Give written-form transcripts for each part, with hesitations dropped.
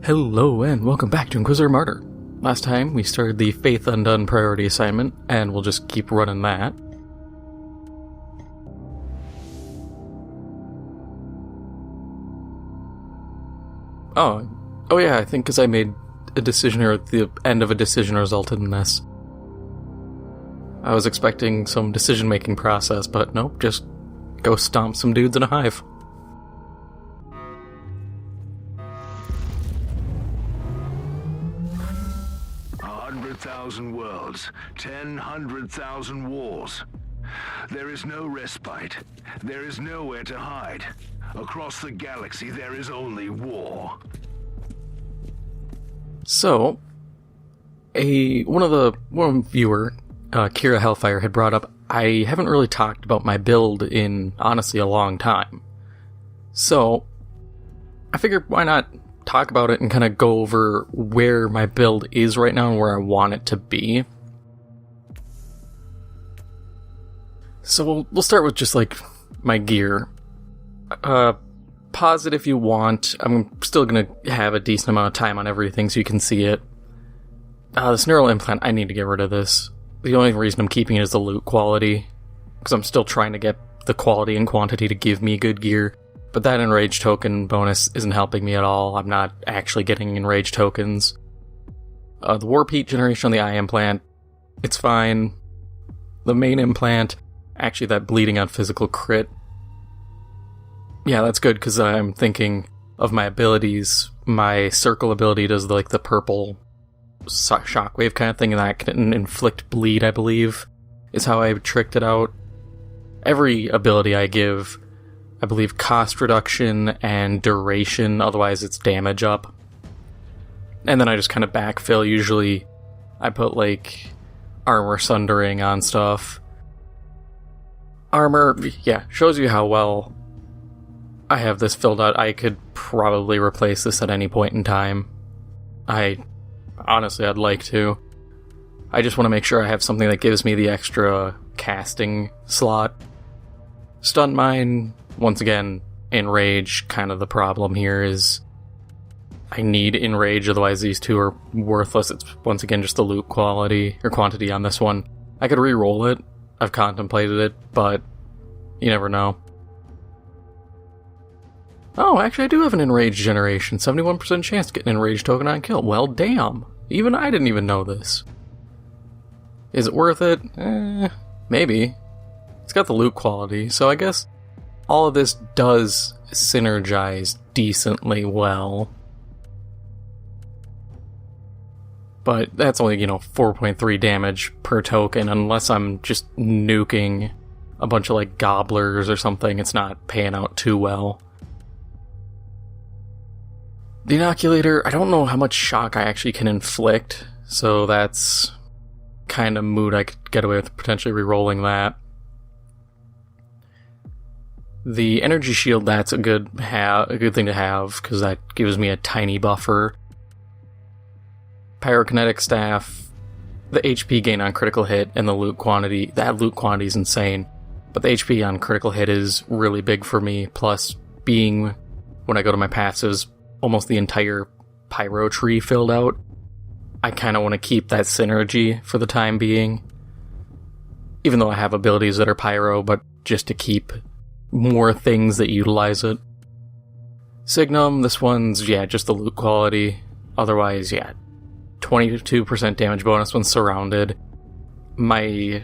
Hello and welcome back to Inquisitor Martyr. Last time we started the Faith Undone Priority Assignment, and we'll just keep running that. Oh yeah, I think because I made a decision, or the end of a decision resulted in this. I was expecting some decision-making process, but nope, just go stomp some dudes in a hive. Thousand worlds, 100,000 wars. There is no respite. There is nowhere to hide. Across the galaxy, there is only war. So, one viewer, Kira Hellfire, had brought up, I haven't really talked about my build in, honestly, a long time. So, I figured why not talk about it and kind of go over where my build is right now and where I want it to be. So we'll start with just like my gear. Pause it if you want. I'm still gonna have a decent amount of time on everything so you can see it. This neural implant, I need to get rid of this. The only reason I'm keeping it is the loot quality, because I'm still trying to get the quality and quantity to give me good gear. But that enrage token bonus isn't helping me at all. I'm not actually getting enrage tokens. The warp heat generation on the eye implant, it's fine. The main implant, actually that bleeding on physical crit. Yeah, that's good because I'm thinking of my abilities. My circle ability does like the purple shockwave kind of thing, and that can inflict bleed, I believe, is how I tricked it out. Every ability I give, I believe, cost reduction and duration, otherwise it's damage up. And then I just kind of backfill. Usually I put like armor sundering on stuff. Armor, yeah, shows you how well I have this filled out. I could probably replace this at any point in time. I'd like to. I just want to make sure I have something that gives me the extra casting slot. Stun mine, once again, enrage, kind of the problem here is I need enrage, otherwise these two are worthless. It's once again just the loot quality or quantity on this one. I could re-roll it. I've contemplated it, but you never know. Oh, actually I do have an enrage generation. 71% chance to get an enrage token on kill. Well, damn. Even I didn't even know this. Is it worth it? Maybe. It's got the loot quality, so I guess all of this does synergize decently well. But that's only, 4.3 damage per token, unless I'm just nuking a bunch of, like, gobblers or something. It's not paying out too well. The inoculator, I don't know how much shock I actually can inflict, so that's kind of moot. I could get away with potentially re-rolling that. The energy shield, that's a good thing to have, because that gives me a tiny buffer. Pyrokinetic staff, the HP gain on critical hit, and the loot quantity. That loot quantity is insane, but the HP on critical hit is really big for me, plus being, when I go to my passives, almost the entire pyro tree filled out. I kind of want to keep that synergy for the time being. Even though I have abilities that are pyro, but just to keep more things that utilize it. Signum, this one's, just the loot quality. Otherwise, 22% damage bonus when surrounded. My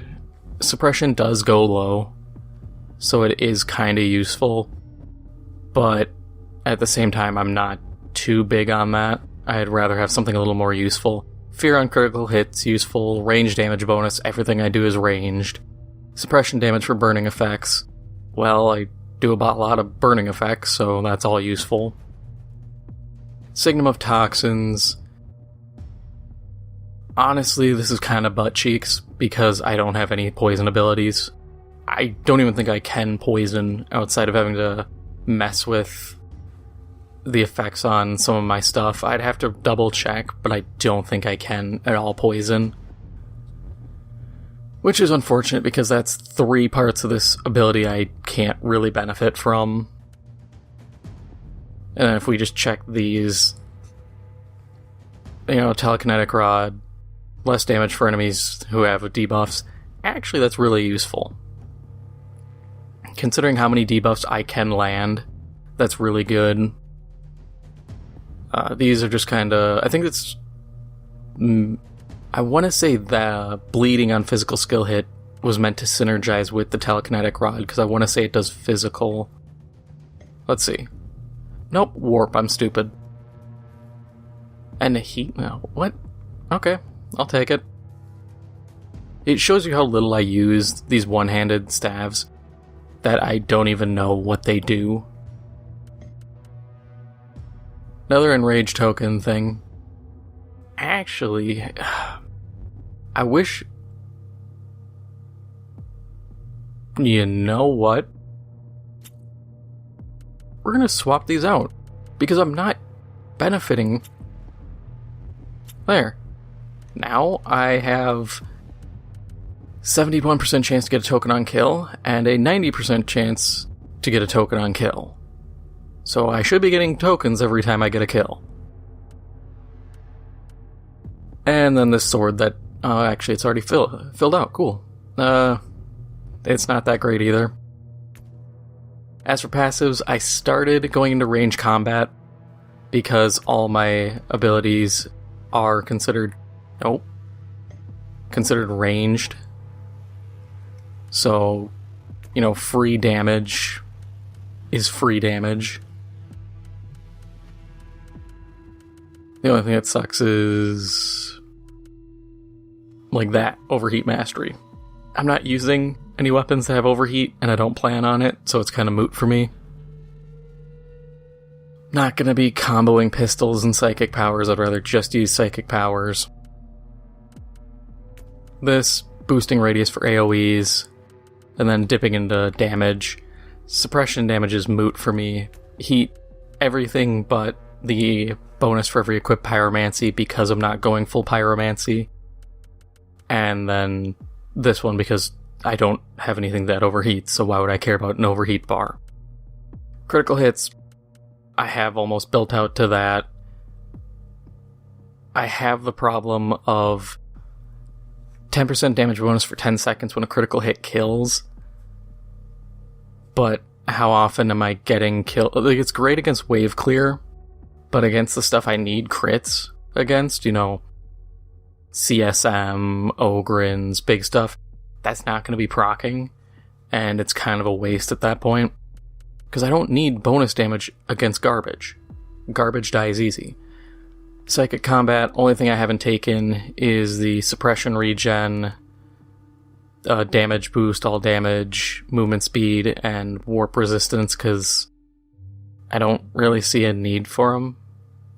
suppression does go low, so it is kind of useful. But at the same time, I'm not too big on that. I'd rather have something a little more useful. Fear on critical hits, useful. Range damage bonus, everything I do is ranged. Suppression damage for burning effects. Well, I do a lot of burning effects, so that's all useful. Signum of Toxins. Honestly, this is kind of butt cheeks, because I don't have any poison abilities. I don't even think I can poison outside of having to mess with the effects on some of my stuff. I'd have to double check, but I don't think I can at all poison. Which is unfortunate, because that's 3 parts of this ability I can't really benefit from. And then if we just check these, telekinetic rod, less damage for enemies who have debuffs. Actually, that's really useful. Considering how many debuffs I can land, that's really good. These are just kind of... I think it's... I want to say the bleeding on physical skill hit was meant to synergize with the telekinetic rod, because I want to say it does physical. Let's see. Nope, warp, I'm stupid. And heat? No, what? Okay, I'll take it. It shows you how little I use these one-handed staves, that I don't even know what they do. Another enrage token thing. Actually, I wish... You know what? We're gonna swap these out, because I'm not benefiting. There. Now I have 71% chance to get a token on kill, and a 90% chance to get a token on kill. So I should be getting tokens every time I get a kill. And then this sword that... actually it's already filled out, cool. It's not that great either. As for passives, I started going into range combat because all my abilities are considered ranged. So, free damage is free damage. The only thing that sucks is like that, overheat mastery. I'm not using any weapons that have overheat, and I don't plan on it, so it's kind of moot for me. Not gonna be comboing pistols and psychic powers, I'd rather just use psychic powers. This, boosting radius for AoEs, and then dipping into damage. Suppression damage is moot for me. Heat, everything but the bonus for every equipped pyromancy, because I'm not going full pyromancy. And then this one because I don't have anything that overheats, so why would I care about an overheat bar? Critical hits, I have almost built out to that. I have the problem of 10% damage bonus for 10 seconds when a critical hit kills. But how often am I getting killed? Like, it's great against wave clear, but against the stuff I need crits against, CSM, Ogryns, big stuff, that's not going to be proccing, and it's kind of a waste at that point, because I don't need bonus damage against garbage. Garbage dies easy. Psychic combat, only thing I haven't taken is the suppression regen, damage boost, all damage, movement speed, and warp resistance, because I don't really see a need for them.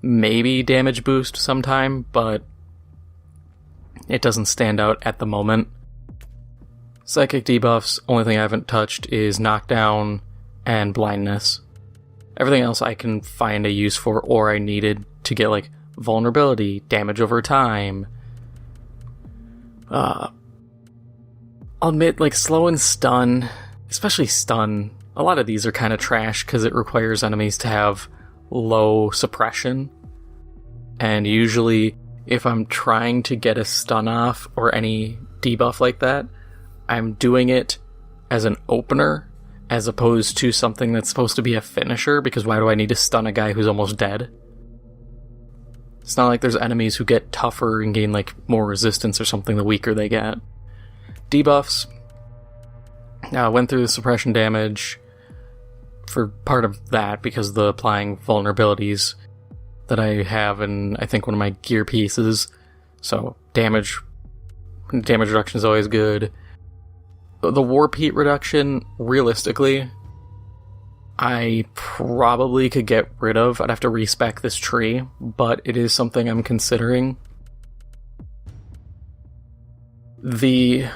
Maybe damage boost sometime, but it doesn't stand out at the moment. Psychic debuffs, only thing I haven't touched is knockdown and blindness. Everything else I can find a use for, or I needed to get, like, vulnerability, damage over time. I'll admit, like, slow and stun, especially stun, a lot of these are kind of trash because it requires enemies to have low suppression. And usually, if I'm trying to get a stun off or any debuff like that, I'm doing it as an opener as opposed to something that's supposed to be a finisher, because why do I need to stun a guy who's almost dead? It's not like there's enemies who get tougher and gain, like, more resistance or something the weaker they get. Debuffs. I went through the suppression damage for part of that because of the applying vulnerabilities that I have in, I think, one of my gear pieces. So, damage reduction is always good. The warp heat reduction, realistically, I probably could get rid of. I'd have to respec this tree, but it is something I'm considering. The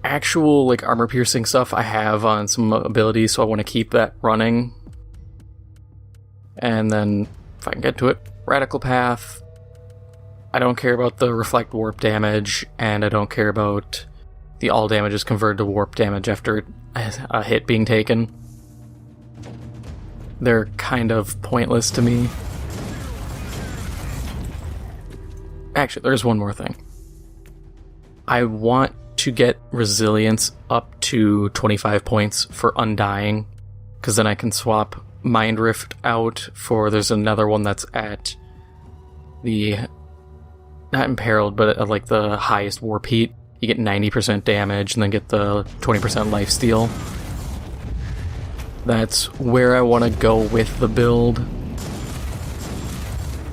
actual, like, armor piercing stuff I have on some abilities, so I want to keep that running. And then, if I can get to it, Radical Path. I don't care about the reflect warp damage, and I don't care about the all damage is converted to warp damage after a hit being taken. They're kind of pointless to me. Actually, there's one more thing. I want to get resilience up to 25 points for undying, because then I can swap Mind Rift out for, there's another one that's at the, not imperiled, but at like the highest Warp Heat. You get 90% damage and then get the 20% lifesteal. That's where I want to go with the build,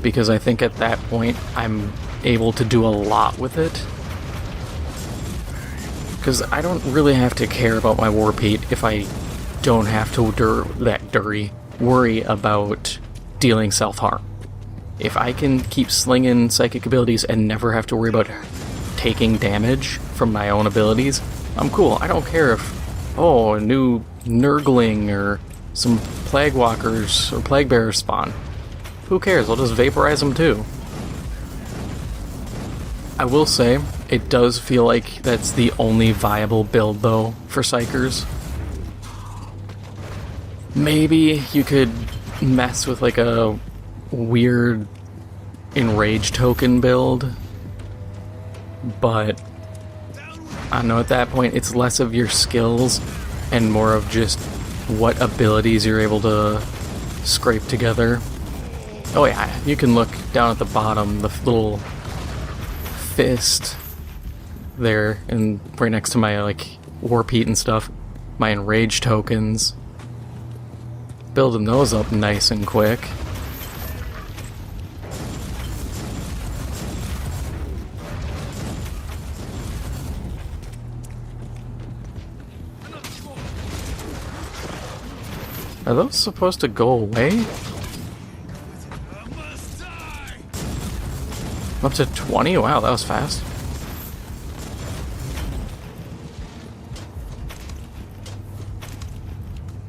because I think at that point I'm able to do a lot with it. Because I don't really have to care about my Warp Heat if I don't have to worry about dealing self-harm. If I can keep slinging psychic abilities and never have to worry about taking damage from my own abilities, I'm cool. I don't care if, a new Nurgling or some Plague Walkers or Plague Bearers spawn. Who cares? I'll just vaporize them too. I will say, it does feel like that's the only viable build, though, for Psykers. Maybe you could mess with, like, a weird Enrage token build, but I don't know, at that point, it's less of your skills and more of just what abilities you're able to scrape together. Oh yeah, you can look down at the bottom, the little fist there, and right next to my like Warp Heat and stuff, my Enrage tokens. Building those up nice and quick. Are those supposed to go away? Up to 20? Wow, that was fast.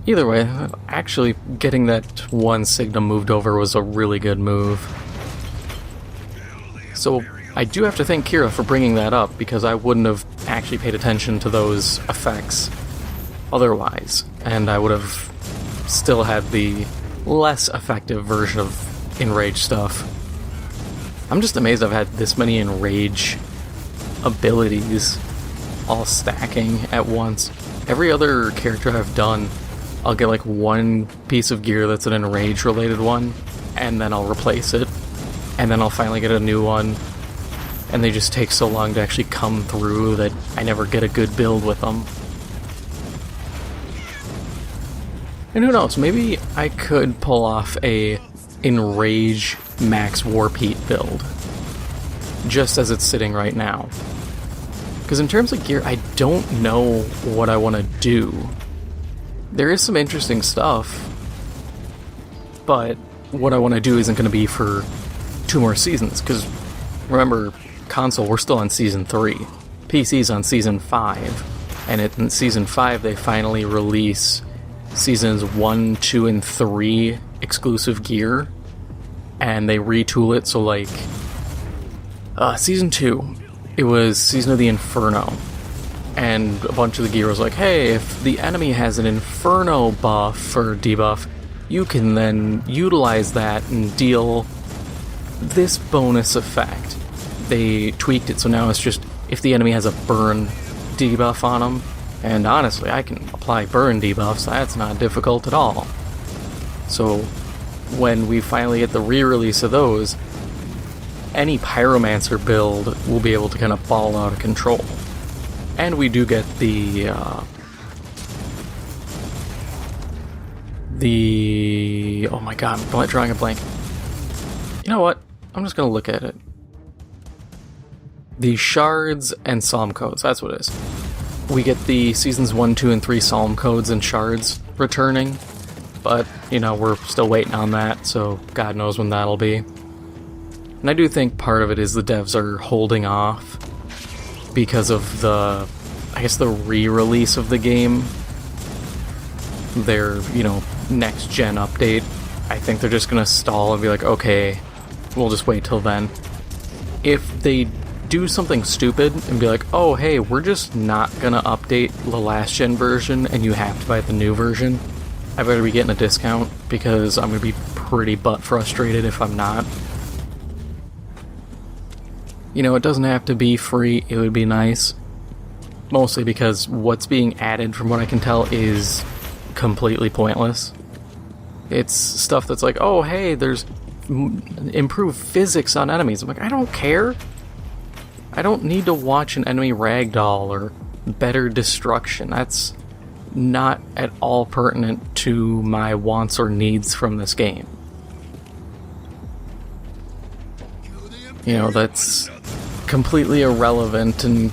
Either way, actually getting that one Signum moved over was a really good move. So I do have to thank Kira for bringing that up, because I wouldn't have actually paid attention to those effects otherwise, and I would have still had the less effective version of Enrage stuff. I'm just amazed I've had this many Enrage abilities all stacking at once. Every other character I've done, I'll get like one piece of gear that's an Enrage related one, and then I'll replace it, and then I'll finally get a new one, and they just take so long to actually come through that I never get a good build with them. And who knows, maybe I could pull off a Enrage max Warp Heat build, just as it's sitting right now. Because in terms of gear, I don't know what I want to do. There is some interesting stuff, but what I want to do isn't going to be for 2 more seasons, because remember, console, we're still on Season 3. PC's on Season 5, and in Season 5 they finally release Seasons 1, 2, and 3 exclusive gear, and they retool it, so like, Season 2, it was Season of the Inferno, and a bunch of the gear was like, hey, if the enemy has an Inferno buff or debuff, you can then utilize that and deal this bonus effect. They tweaked it, so now it's just, if the enemy has a burn debuff on them, and honestly, I can apply burn debuffs, that's not difficult at all. So, when we finally get the re-release of those, any Pyromancer build will be able to kind of ball out of control. And we do get the oh my god, I'm drawing a blank. You know what? I'm just gonna look at it. The shards and psalm codes, that's what it is. We get the Seasons 1, 2, and 3 psalm codes and shards returning, but, you know, we're still waiting on that, so God knows when that'll be. And I do think part of it is the devs are holding off because of the, I guess, the re-release of the game. Their, you know, next-gen update. I think they're just gonna stall and be like, okay, we'll just wait till then. If they do something stupid and be like, oh hey, we're just not gonna update the last gen version and you have to buy the new version, I better be getting a discount, because I'm gonna be pretty butt frustrated if I'm not. You know, it doesn't have to be free, it would be nice. Mostly because what's being added, from what I can tell, is completely pointless. It's stuff that's like, oh hey, there's improved physics on enemies. I'm like, I don't care. I don't need to watch an enemy ragdoll or better destruction. That's not at all pertinent to my wants or needs from this game. You know, that's completely irrelevant, and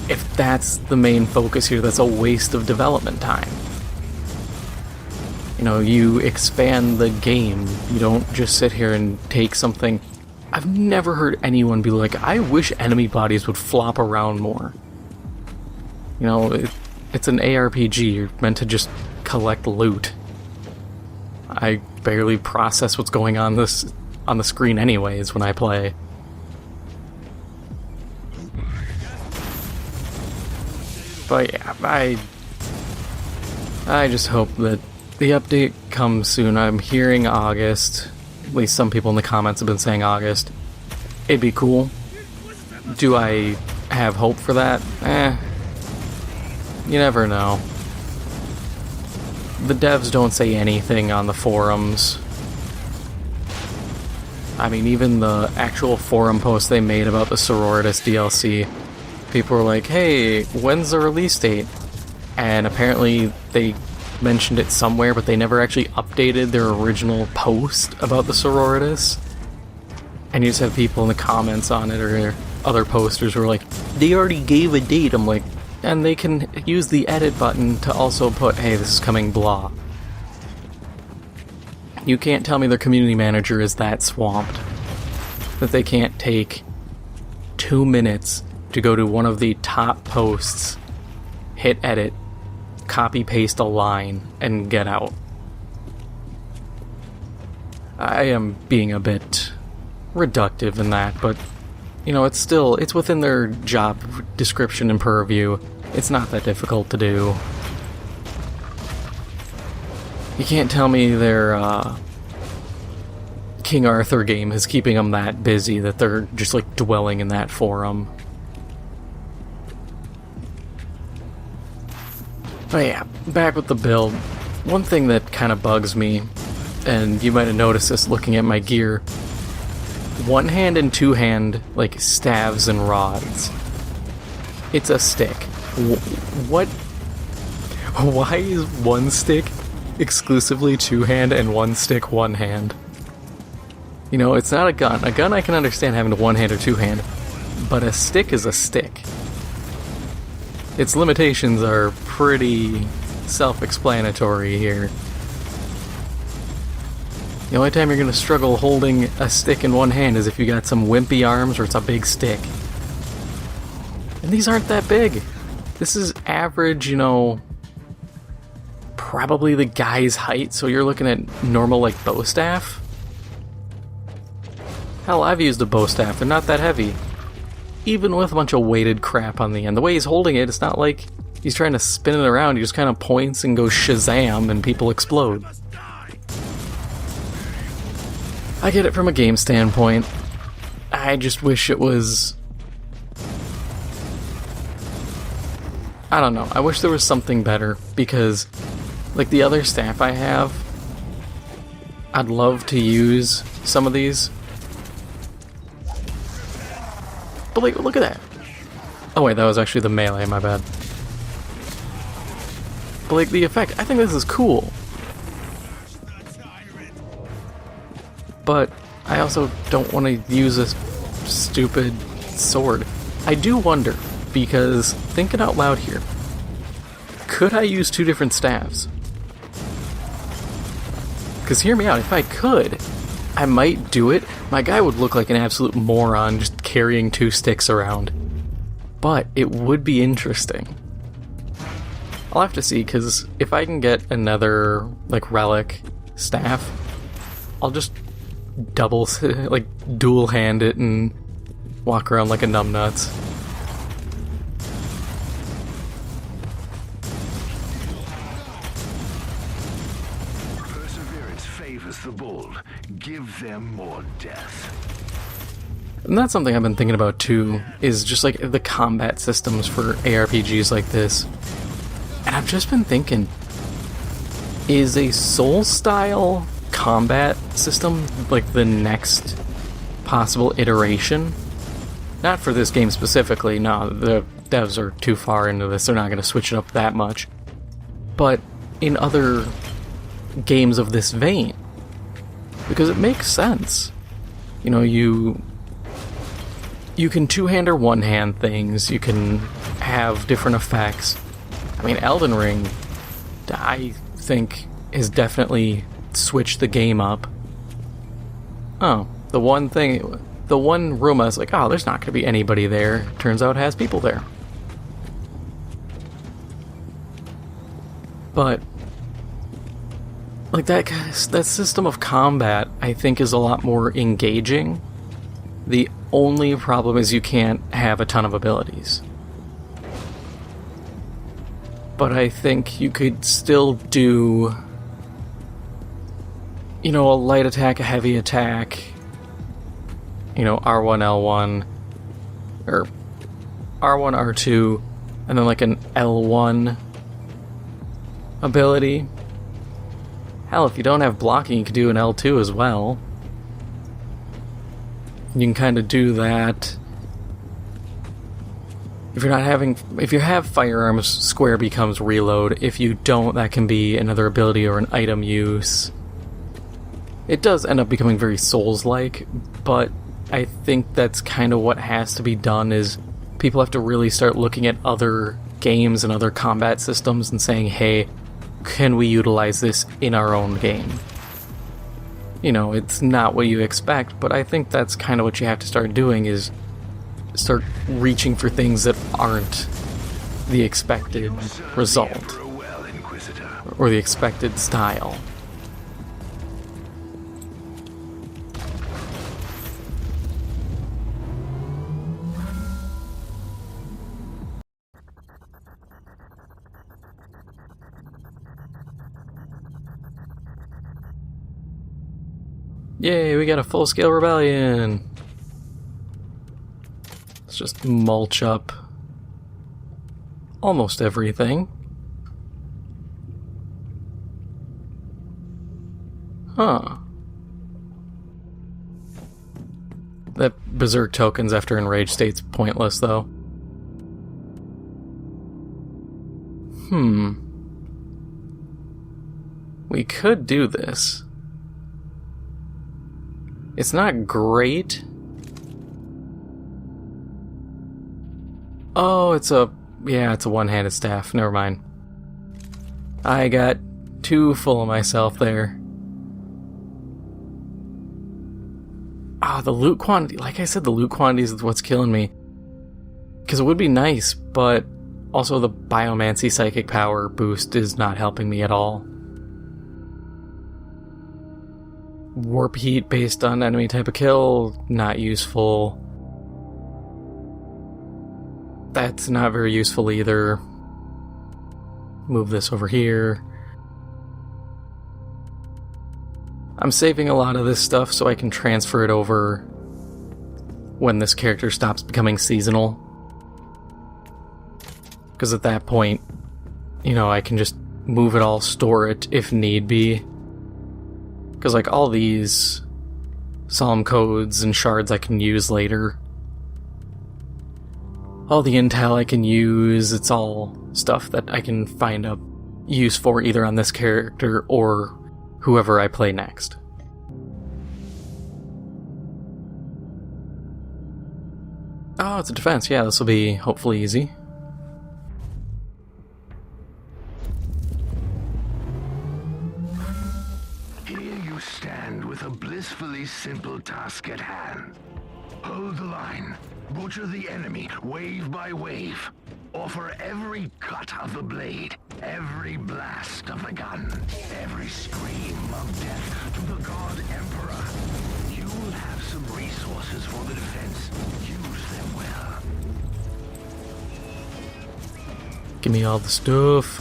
if that's the main focus here, that's a waste of development time. You know, you expand the game. You don't just sit here and take something. I've never heard anyone be like, I wish enemy bodies would flop around more. You know, it's an ARPG. You're meant to just collect loot. I barely process what's going on the screen anyways when I play. But yeah, I just hope that the update comes soon. I'm hearing August. At least some people in the comments have been saying August. It'd be cool. Do I have hope for that? You never know. The devs don't say anything on the forums. I mean, even the actual forum post they made about the Sororitas DLC, people were like, hey, when's the release date? And apparently they mentioned it somewhere, but they never actually updated their original post about the Sororitas. And you just have people in the comments on it, or other posters who are like, they already gave a date. I'm like, and they can use the edit button to also put, hey, this is coming, blah. You can't tell me their community manager is that swamped that they can't take 2 minutes to go to one of the top posts, hit edit, copy paste a line, and get out. I am being a bit reductive in that, but you know, it's within their job description and purview. It's not that difficult to do. You can't tell me their King Arthur game is keeping them that busy that they're just like dwelling in that forum. But yeah, back with the build. One thing that kind of bugs me, and you might have noticed this looking at my gear, one hand and two hand, like, staves and rods. It's a stick. What? Why is one stick exclusively two hand and one stick one hand? You know, it's not a gun. A gun I can understand having one hand or two hand, but a stick is a stick. Its limitations are pretty self-explanatory here. The only time you're going to struggle holding a stick in one hand is if you got some wimpy arms or it's a big stick. And these aren't that big. This is average, you know, probably the guy's height, so you're looking at normal, like, bow staff. Hell, I've used a bow staff. They're not that heavy. Even with a bunch of weighted crap on the end. The way he's holding it, it's not like he's trying to spin it around. He just kind of points and goes Shazam and people explode. I get it from a game standpoint. I just wish it was... I don't know. I wish there was something better, because like the other staff I have, I'd love to use some of these. But like, look at that. Oh wait, that was actually the melee, my bad. But like, the effect, I think this is cool. But I also don't want to use a stupid sword. I do wonder, because thinking out loud here, could I use two different staffs? Because hear me out, if I could, I might do it. My guy would look like an absolute moron just carrying two sticks around. But it would be interesting. I'll have to see, because if I can get another, like, relic staff, I'll just dual hand it and walk around like a numbnuts. Perseverance favors the bold. Give them more death. And that's something I've been thinking about too, is just like the combat systems for ARPGs like this. And I've just been thinking, is a Soul-style combat system like the next possible iteration? Not for this game specifically, no, the devs are too far into this, they're not going to switch it up that much. But in other games of this vein. Because it makes sense. You know, you can two-hand or one-hand things, you can have different effects. I mean, Elden Ring, I think, has definitely switched the game up. Oh, the one room I was like, oh, there's not going to be anybody there. Turns out it has people there. But like that system of combat, I think, is a lot more engaging. The only problem is you can't have a ton of abilities. But I think you could still do, you know, a light attack, a heavy attack, you know, R1, L1, or R1, R2, and then like an L1 ability. Hell, if you don't have blocking, you could do an L2 as well. You can kind of do that. If you have firearms, square becomes reload. If you don't, that can be another ability or an item use. It does end up becoming very Souls-like, but I think that's kind of what has to be done, is people have to really start looking at other games and other combat systems and saying, hey, can we utilize this in our own game? You know, it's not what you expect, but I think that's kind of what you have to start doing, is start reaching for things that aren't the expected result or the expected style. Yay, we got a full-scale rebellion! Let's just mulch up almost everything. Huh. That berserk tokens after enraged state's pointless, though. We could do this. It's not great. Oh, it's a one-handed staff. Never mind. I got too full of myself there. Ah, the loot quantity. Like I said, the loot quantity is what's killing me. Because it would be nice, but also the biomancy psychic power boost is not helping me at all. Warp heat based on enemy type of kill, not useful. That's not very useful either. Move this over here. I'm saving a lot of this stuff so I can transfer it over when this character stops becoming seasonal. Because at that point, you know, I can just move it all, store it if need be. Because, like, all these solemn codes and shards I can use later. All the intel I can use, it's all stuff that I can find a use for either on this character or whoever I play next. Oh, it's a defense. Yeah, this will be hopefully easy. With a blissfully simple task at hand. Hold the line, butcher the enemy wave by wave, offer every cut of the blade, every blast of the gun, every scream of death to the God Emperor. You will have some resources for the defense. Use them well. Give me all the stuff.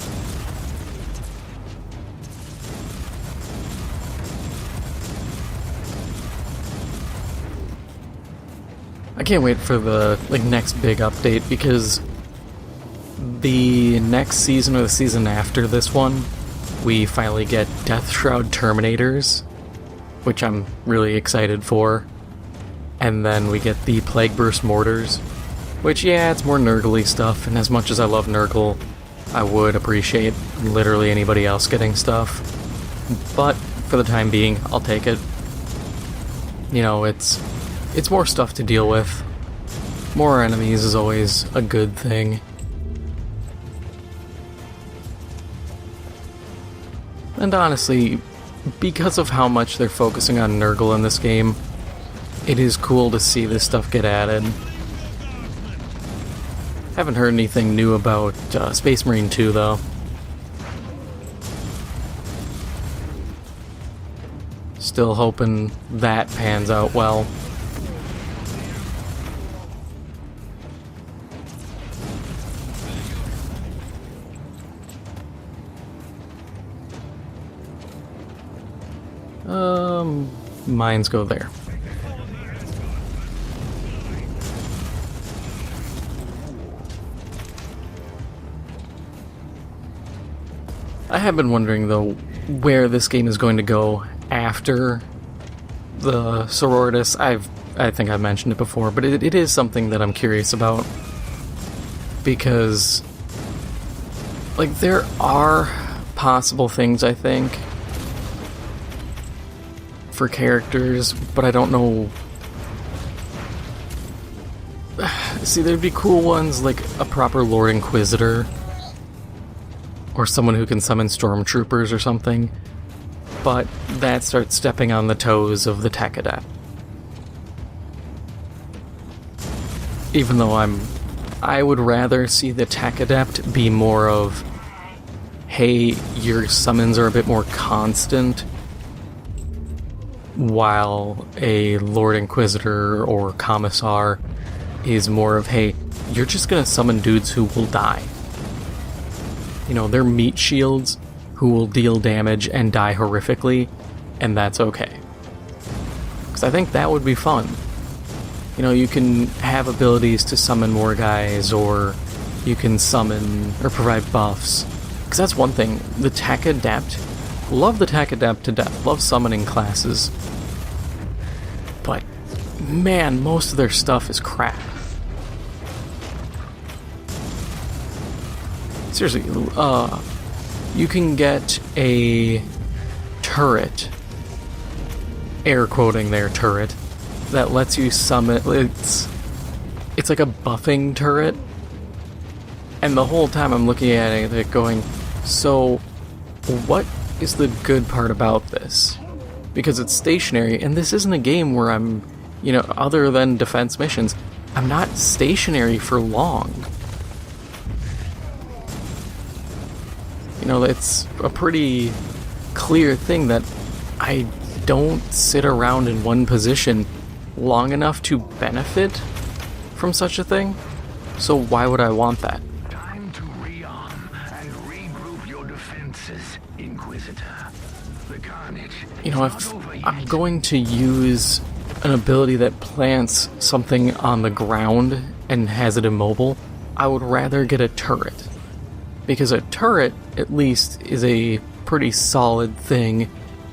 I can't wait for the next big update, because the next season or the season after this one, we finally get Death Shroud Terminators, which I'm really excited for. And then we get the Plague Burst Mortars, which, yeah, it's more Nurgle-y stuff, and as much as I love Nurgle, I would appreciate literally anybody else getting stuff. But for the time being, I'll take it. You know, it's more stuff to deal with. More enemies is always a good thing. And honestly, because of how much they're focusing on Nurgle in this game, it is cool to see this stuff get added. Haven't heard anything new about Space Marine 2, though. Still hoping that pans out well. Mines go there. I have been wondering, though, where this game is going to go after the Sororitas. I think I've mentioned it before, but it is something that I'm curious about. Because, there are possible things, I think, for characters, but I don't know. See, there'd be cool ones like a proper Lord Inquisitor, or someone who can summon stormtroopers or something, but that starts stepping on the toes of the Tech Adept. Even though I would rather see the Tech Adept be more of, hey, your summons are a bit more constant, while a Lord Inquisitor or Commissar is more of, hey, you're just gonna summon dudes who will die. You know, they're meat shields who will deal damage and die horrifically, and that's okay. Because I think that would be fun. You know, you can have abilities to summon more guys, or you can summon or provide buffs. Because that's one thing, the Tech Adept, love the Tech Adept to death, love summoning classes. But, man, most of their stuff is crap. Seriously, you can get a turret, air quoting there, turret, that lets you summon, it's like a buffing turret, and the whole time I'm looking at it going, so what is the good part about this? Because it's stationary, and this isn't a game where I'm, you know, other than defense missions, I'm not stationary for long. You know, it's a pretty clear thing that I don't sit around in one position long enough to benefit from such a thing, so why would I want that? Time to rearm and regroup your defenses, Inquisitor. The carnage. You know, if I'm going to use an ability that plants something on the ground and has it immobile, I would rather get a turret. Because a turret, at least, is a pretty solid thing.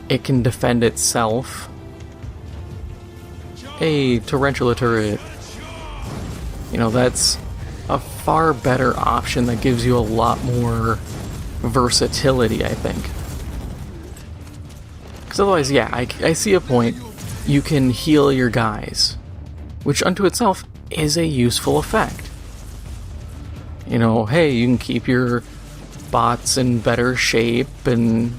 It can defend itself. A tarantula turret, you know, that's a far better option that gives you a lot more versatility, I think. Because otherwise, yeah, I see a point. You can heal your guys, which unto itself is a useful effect. You know, hey, you can keep your bots in better shape and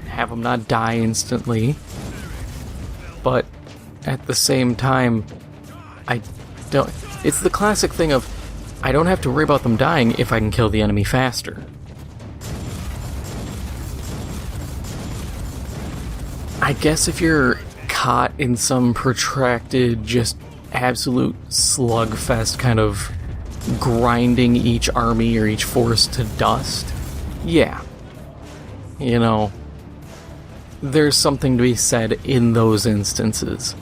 have them not die instantly. But at the same time, I don't... It's the classic thing of, I don't have to worry about them dying if I can kill the enemy faster. I guess if you're caught in some protracted, just absolute slugfest kind of grinding each army or each force to dust, yeah. You know, there's something to be said in those instances.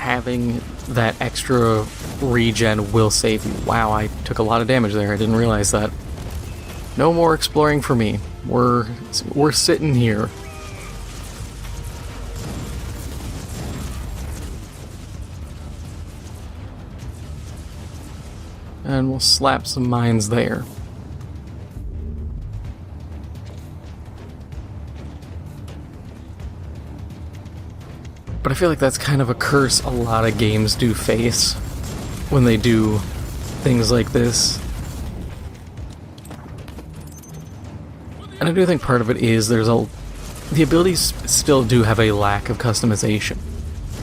having that extra regen will save you. Wow, I took a lot of damage there. I didn't realize that. No more exploring for me. We're sitting here. And we'll slap some mines there. But I feel like that's kind of a curse a lot of games do face when they do things like this. And I do think part of it is the abilities still do have a lack of customization.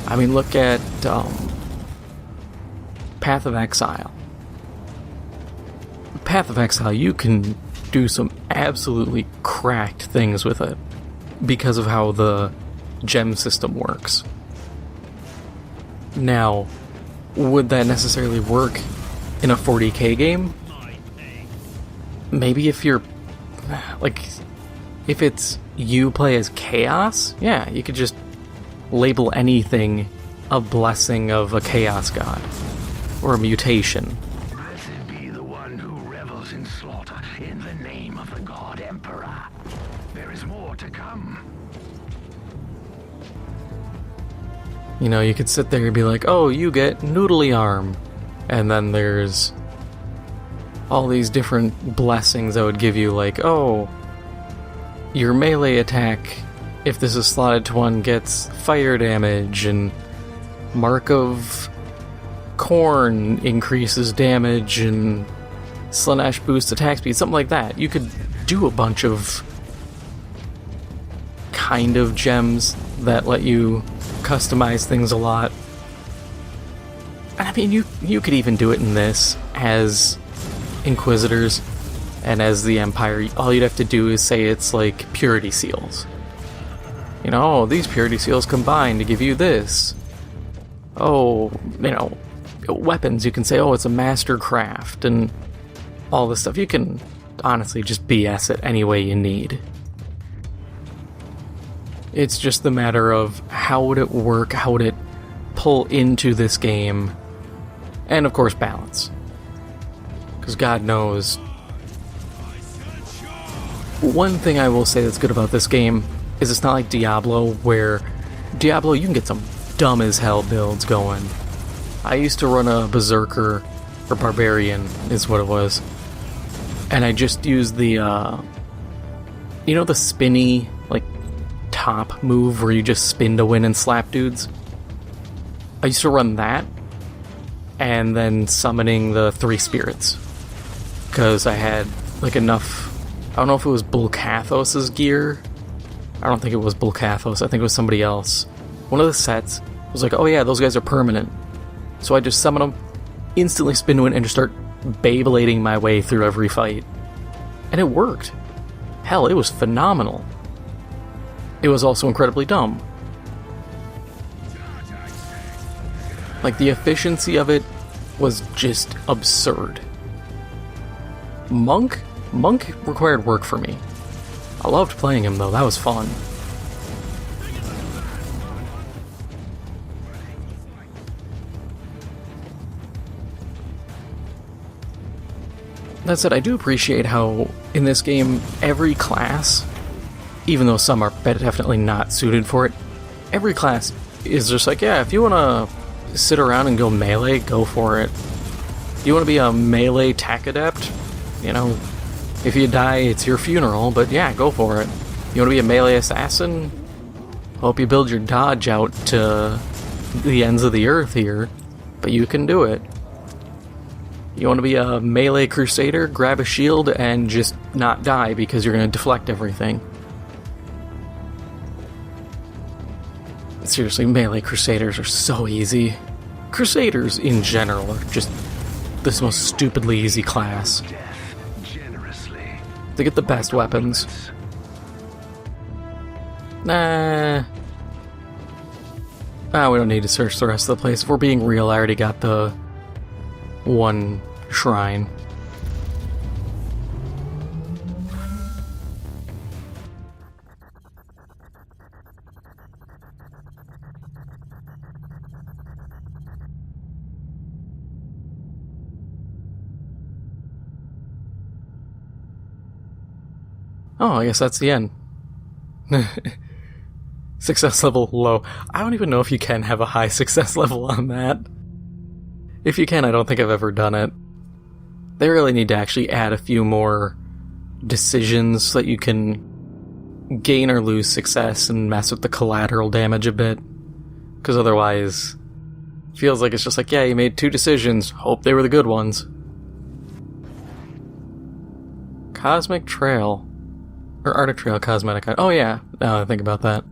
I mean, look at Path of Exile. Path of Exile, you can do some absolutely cracked things with it because of how the gem system works. Now, would that necessarily work in a 40k game? Maybe if you're, like, if it's you play as Chaos, yeah, you could just label anything a blessing of a Chaos God, or a mutation. Blessed be the one who revels in slaughter in the name of the God Emperor. There is more to come. You know, you could sit there and be like, oh, you get Noodly Arm. And then there's all these different blessings that would give you, like, oh, your melee attack, if this is slotted to one, gets fire damage, and Mark of Corn increases damage, and Slanesh boosts attack speed, something like that. You could do a bunch of kind of gems that let you customize things a lot. And I mean, you could even do it in this as Inquisitors and as the Empire. All you'd have to do is say it's like purity seals. You know, oh, these purity seals combine to give you this. Oh, you know, weapons, you can say, oh, it's a master craft, and all this stuff. You can honestly just BS it any way you need. It's just the matter of how would it work, how would it pull into this game, and of course balance. Because God knows. One thing I will say that's good about this game is it's not like Diablo, where Diablo, you can get some dumb as hell builds going. I used to run a Berserker, or Barbarian is what it was, and I just used the, you know, the spinny, like, top move where you just spin to win and slap dudes? I used to run that, and then summoning the 3 spirits, because I had, like, enough. I don't know if it was Bulkathos' gear. I don't think it was Bulkathos, I think it was somebody else. One of the sets was like, oh yeah, those guys are permanent. So I just summon them, instantly spin to win, and just start Beyblading my way through every fight. And it worked. Hell, it was phenomenal. It was also incredibly dumb. Like, the efficiency of it was just absurd. Monk required work for me. I loved playing him, though. That was fun. That said, I do appreciate how, in this game, every class, even though some are definitely not suited for it, every class is just like, yeah, if you want to sit around and go melee, go for it. You want to be a melee tech adept? You know, if you die, it's your funeral, but yeah, go for it. You want to be a melee assassin? Hope you build your dodge out to the ends of the earth here, but you can do it. You want to be a melee crusader? Grab a shield and just not die because you're going to deflect everything. Seriously, melee crusaders are so easy. Crusaders in general are just this most stupidly easy class. They get the best weapons. Nah. We don't need to search the rest of the place. If we're being real, I already got the one shrine. Oh, I guess that's the end. Success level low. I don't even know if you can have a high success level on that. If you can, I don't think I've ever done it. They really need to actually add a few more decisions so that you can gain or lose success and mess with the collateral damage a bit. Because otherwise, it feels like it's just like, yeah, you made 2 decisions, hope they were the good ones. Cosmic Trail. Or Arctic Trail Cosmetic. Oh yeah, now that I think about that.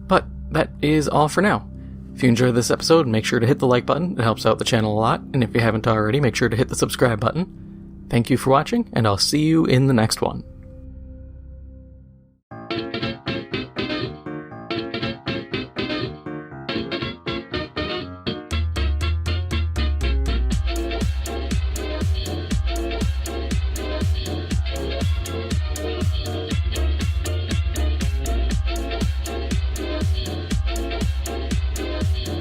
But that is all for now. If you enjoyed this episode, make sure to hit the like button. It helps out the channel a lot. And if you haven't already, make sure to hit the subscribe button. Thank you for watching, and I'll see you in the next one.